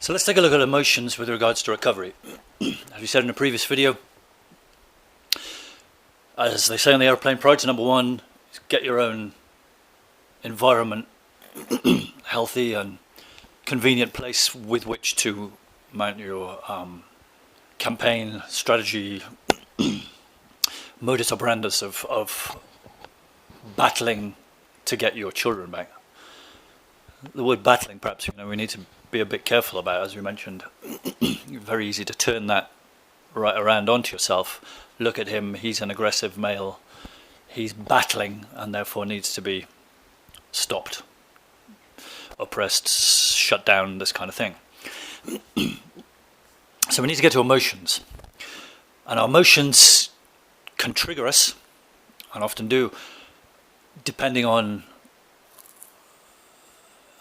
So let's take a look at emotions with regards to recovery. As we said in a previous video, as they say on the airplane, priority number one is get your own environment healthy and convenient place with which to mount your campaign, strategy, modus operandus of battling to get your children back. The word battling, perhaps, we need to be a bit careful about, as we mentioned. Very easy to turn that right around onto yourself. Look at him, he's an aggressive male, he's battling and therefore needs to be stopped, oppressed, shut down, this kind of thing. So we need to get to emotions. And our emotions can trigger us, and often do, depending on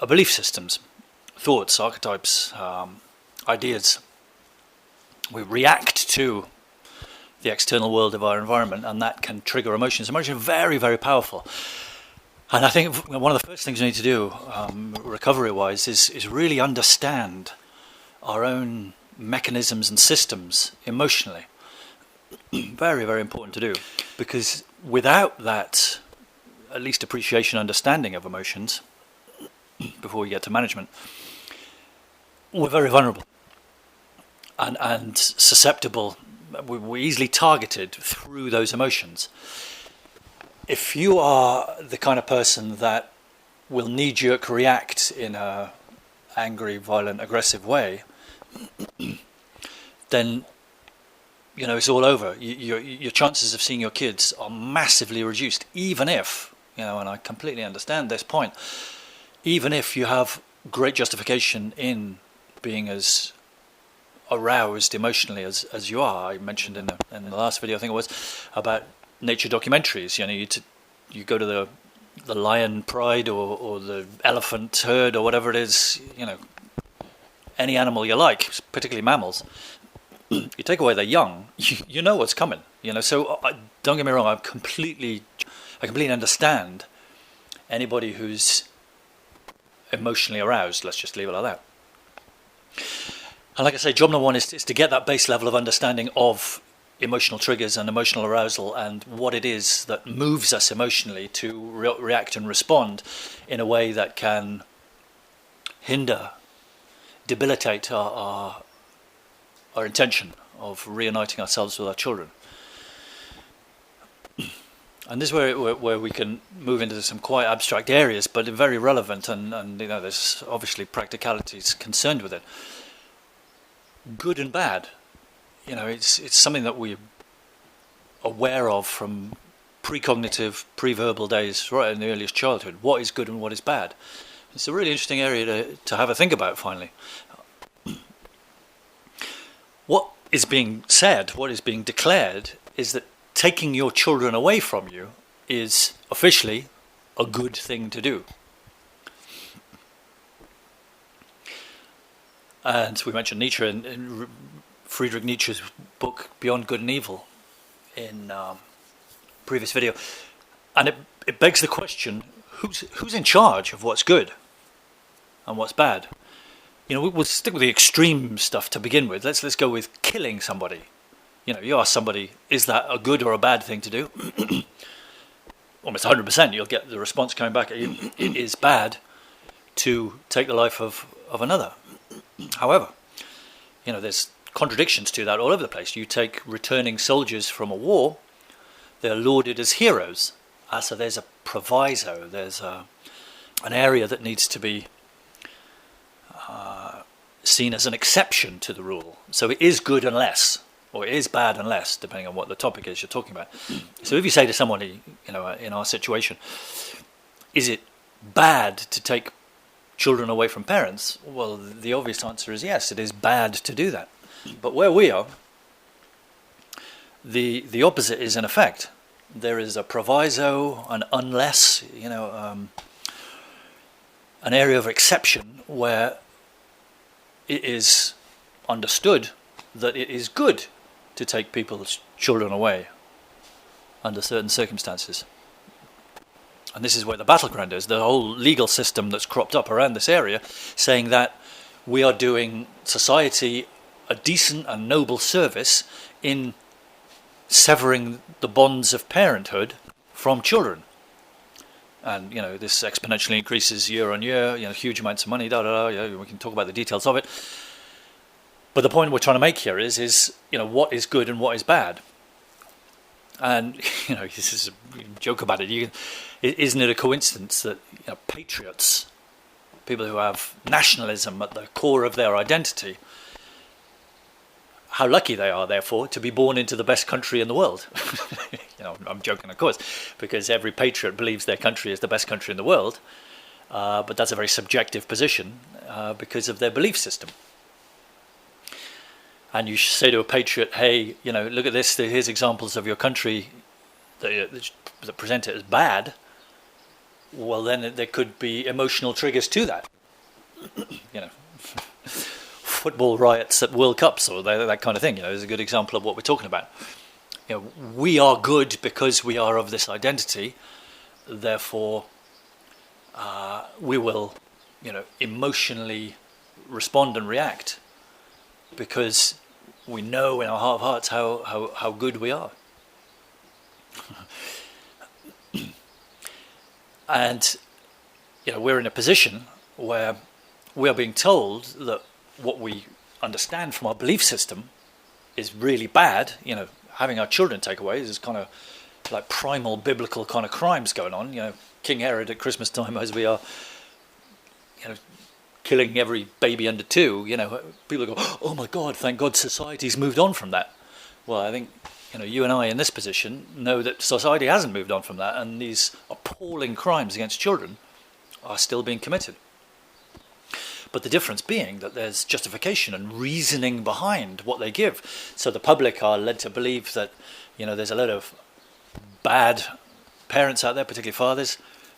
our belief systems, thoughts, archetypes, ideas. We react to the external world of our environment, and that can trigger emotions. Emotions are very, very powerful. And I think one of the first things we need to do, recovery-wise, is really understand our own mechanisms and systems emotionally. Very, very important to do, because without that, at least appreciation, understanding of emotions, before we get to management, we're very vulnerable and susceptible. We're easily targeted through those emotions. If you are the kind of person that will knee-jerk react in a angry, violent, aggressive way, then it's all over. Your chances of seeing your kids are massively reduced, even if, and I completely understand this point, even if you have great justification in being as aroused emotionally as you are. I mentioned in the last video, I think it was, about nature documentaries. You go to the lion pride or the elephant herd or whatever it is, any animal you like, particularly mammals. You take away their young, you know what's coming. So don't get me wrong, I completely understand anybody who's emotionally aroused. Let's just leave it like that. And like I say, job number one is to get that base level of understanding of emotional triggers and emotional arousal and what it is that moves us emotionally to react and respond in a way that can hinder, debilitate our intention of reuniting ourselves with our children. And this is where we can move into some quite abstract areas, but very relevant, and there's obviously practicalities concerned with it. Good and bad, it's something that we're aware of from precognitive, pre-verbal days, right in the earliest childhood. What is good and what is bad? It's a really interesting area to have a think about, finally. What is being said, what is being declared, is that taking your children away from you is officially a good thing to do. And we mentioned Nietzsche in Friedrich Nietzsche's book Beyond Good and Evil in previous video, and it begs the question: who's in charge of what's good and what's bad? We'll stick with the extreme stuff to begin with. Let's go with killing somebody. You ask somebody, is that a good or a bad thing to do? Almost 100% you'll get the response coming back, it is bad to take the life of another. However, there's contradictions to that all over the place. You take returning soldiers from a war, they're lauded as heroes. So there's a proviso, there's an area that needs to be seen as an exception to the rule. So it is good unless, or it is bad unless, depending on what the topic is you're talking about. So if you say to somebody, in our situation, is it bad to take children away from parents? Well, the obvious answer is yes, it is bad to do that. But where we are, the opposite is in effect. There is a proviso, an unless, an area of exception where it is understood that it is good to take people's children away under certain circumstances. And this is where the battleground is, the whole legal system that's cropped up around this area, saying that we are doing society a decent and noble service in severing the bonds of parenthood from children. And this exponentially increases year on year. Huge amounts of money. We can talk about the details of it. But the point we're trying to make here is what is good and what is bad. And this is a joke about it. Isn't it a coincidence that patriots, people who have nationalism at the core of their identity, how lucky they are, therefore, to be born into the best country in the world. I'm joking, of course, because every patriot believes their country is the best country in the world, but that's a very subjective position because of their belief system. And you say to a patriot, hey, look at this, here's examples of your country that present it as bad. Well, then there could be emotional triggers to that. Football riots at World Cups or that kind of thing, is a good example of what we're talking about. We are good because we are of this identity, therefore we will, emotionally respond and react because we know in our heart of hearts how good we are. And we're in a position where we are being told that what we understand from our belief system is really bad. Having our children take away is kind of like primal biblical kind of crimes going on. King Herod at Christmas time, as we are, killing every baby under 2. People go, oh my God, thank God society's moved on from that. Well, I think you and I in this position know that society hasn't moved on from that, and these appalling crimes against children are still being committed. But the difference being that there's justification and reasoning behind what they give. So the public are led to believe that, there's a lot of bad parents out there, particularly fathers,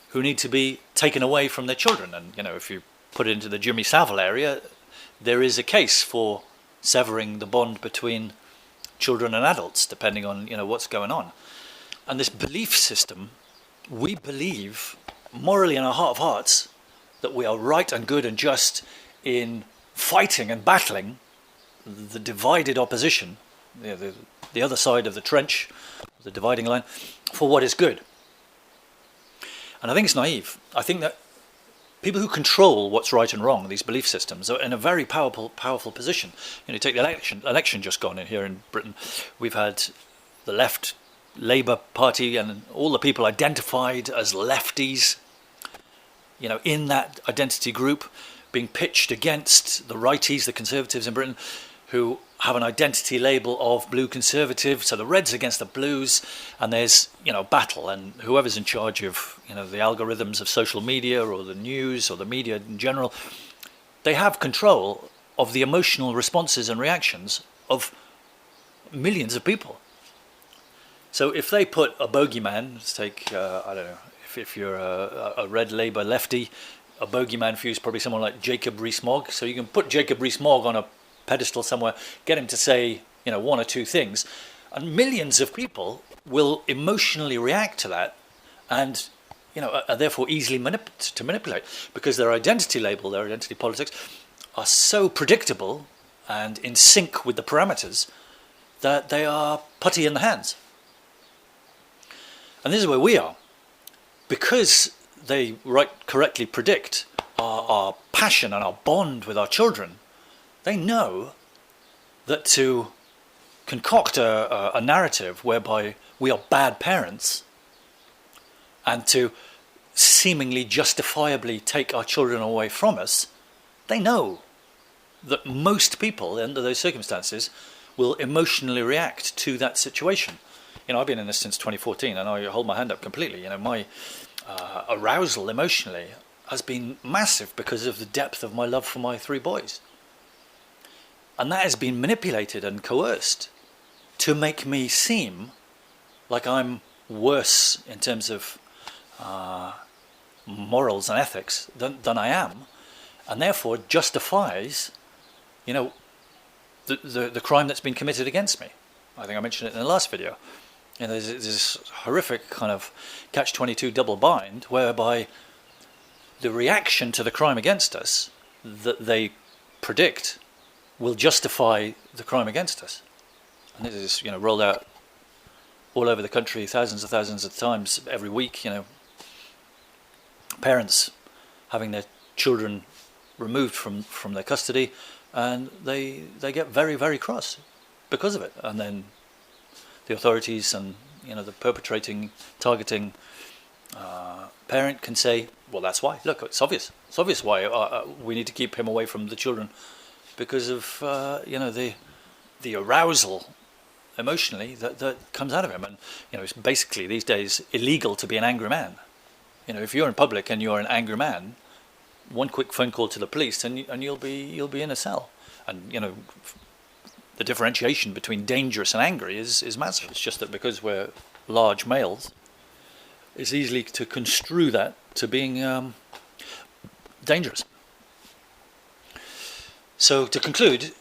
who need to be taken away from their children. And, if you put it into the Jimmy Savile area, there is a case for severing the bond between children and adults, depending on, what's going on. And this belief system, we believe morally in our heart of hearts that we are right and good and just in fighting and battling the divided opposition, the other side of the trench, the dividing line, for what is good. And I think it's naive. I think that people who control what's right and wrong, these belief systems, are in a very powerful position. Take the election just gone in here in Britain. We've had the left Labour Party and all the people identified as lefties, in that identity group being pitched against the righties, the Conservatives in Britain, who have an identity label of blue Conservative. So the Reds against the Blues, and there's, battle, and whoever's in charge of, the algorithms of social media or the news or the media in general, they have control of the emotional responses and reactions of millions of people. So if they put a bogeyman, let's take, I don't know, if you're a red Labour lefty, a bogeyman for you is probably someone like Jacob Rees-Mogg. So you can put Jacob Rees-Mogg on a pedestal somewhere, get him to say, one or two things, and millions of people will emotionally react to that, and are therefore easily to manipulate, because their identity label, their identity politics, are so predictable and in sync with the parameters that they are putty in the hands. And this is where we are. Because they correctly predict our passion and our bond with our children, they know that to concoct a narrative whereby we are bad parents and to seemingly justifiably take our children away from us, they know that most people under those circumstances will emotionally react to that situation. I've been in this since 2014, and I hold my hand up completely. My arousal emotionally has been massive because of the depth of my love for my 3 boys. And that has been manipulated and coerced to make me seem like I'm worse in terms of morals and ethics than I am, and therefore justifies, the crime that's been committed against me. I think I mentioned it in the last video. There's this horrific kind of catch-22 double bind whereby the reaction to the crime against us that they predict will justify the crime against us. And this is, rolled out all over the country thousands of times every week. Parents having their children removed from their custody, and they get very, very cross because of it. And then the authorities and the perpetrating, targeting parent can say, well, that's why. Look, it's obvious. It's obvious why we need to keep him away from the children, because of the arousal emotionally that comes out of him. And it's basically these days illegal to be an angry man. If you're in public and you're an angry man, one quick phone call to the police and you'll be in a cell. And the differentiation between dangerous and angry is massive. It's just that because we're large males, it's easy to construe that to being dangerous. So to conclude,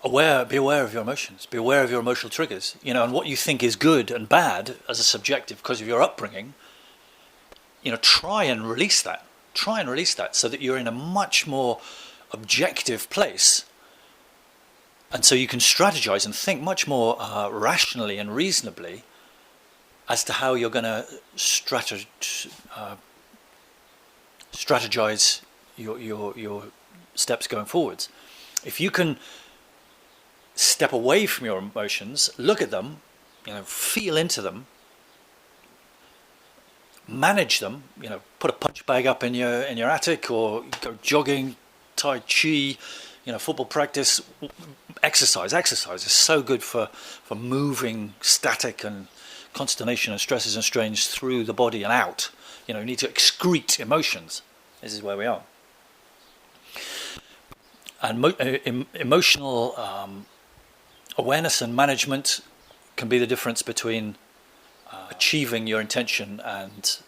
be aware of your emotions, be aware of your emotional triggers, and what you think is good and bad as a subjective because of your upbringing. Try and release that so that you're in a much more objective place, and so you can strategize and think much more rationally and reasonably as to how you're going to strategize your steps going forwards. If you can step away from your emotions, look at them, feel into them, manage them, put a punch bag up in your attic, or go jogging, tai chi, football practice, exercise is so good for moving static and consternation and stresses and strains through the body and out. You need to excrete emotions. This is where we are. And emotional awareness and management can be the difference between achieving your intention and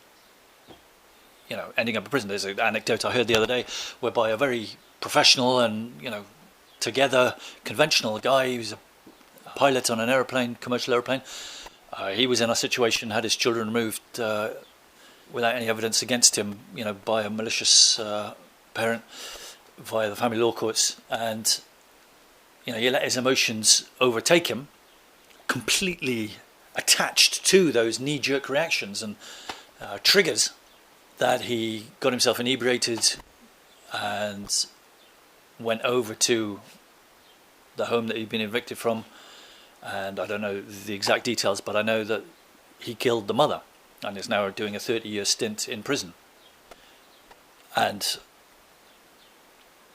ending up in prison. There's an anecdote I heard the other day whereby a very professional and together conventional guy, he was a pilot on an aeroplane, commercial aeroplane. He was in a situation, had his children removed without any evidence against him, by a malicious parent via the family law courts, and he let his emotions overtake him, completely attached to those knee-jerk reactions and triggers, that he got himself inebriated and went over to the home that he'd been evicted from, and I don't know the exact details, but I know that he killed the mother and is now doing a 30-year stint in prison. And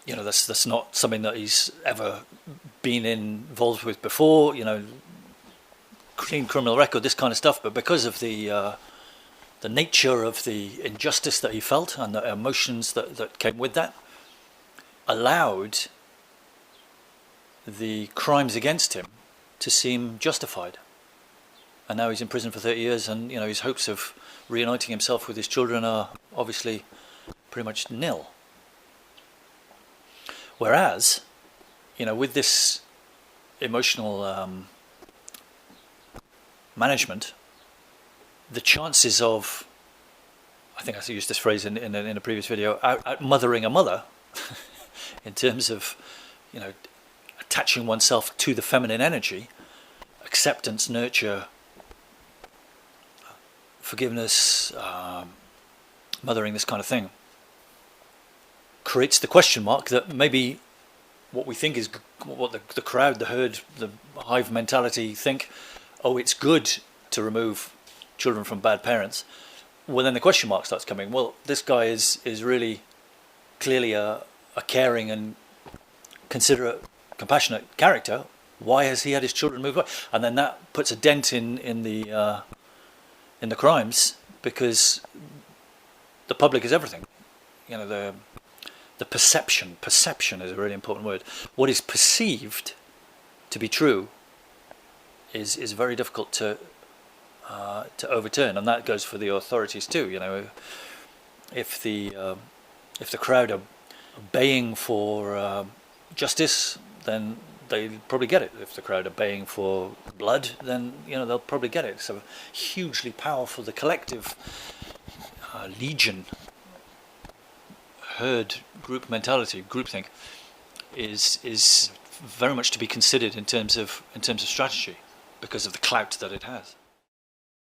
that's not something that he's ever been involved with before, clean criminal record, this kind of stuff. But because of the nature of the injustice that he felt and the emotions that came with that, allowed the crimes against him to seem justified. And now he's in prison for 30 years, and his hopes of reuniting himself with his children are obviously pretty much nil. Whereas, with this emotional management, the chances of, I think I used this phrase in a previous video, out mothering a mother, in terms of, attaching oneself to the feminine energy, acceptance, nurture, forgiveness, mothering, this kind of thing, creates the question mark that maybe what we think is, what the crowd, the herd, the hive mentality think, oh, it's good to remove children from bad parents. Well, then the question mark starts coming. Well, this guy is really clearly a caring and considerate, compassionate character. Why has he had his children moved away? And then that puts a dent in the crimes, because the public is everything. The perception is a really important word. What is perceived to be true is very difficult to overturn, and that goes for the authorities too. If the crowd are baying for justice, then they'll probably get it. If the crowd are baying for blood, then they'll probably get it. So hugely powerful, the collective legion, herd, group mentality, groupthink, is very much to be considered in terms of strategy because of the clout that it has.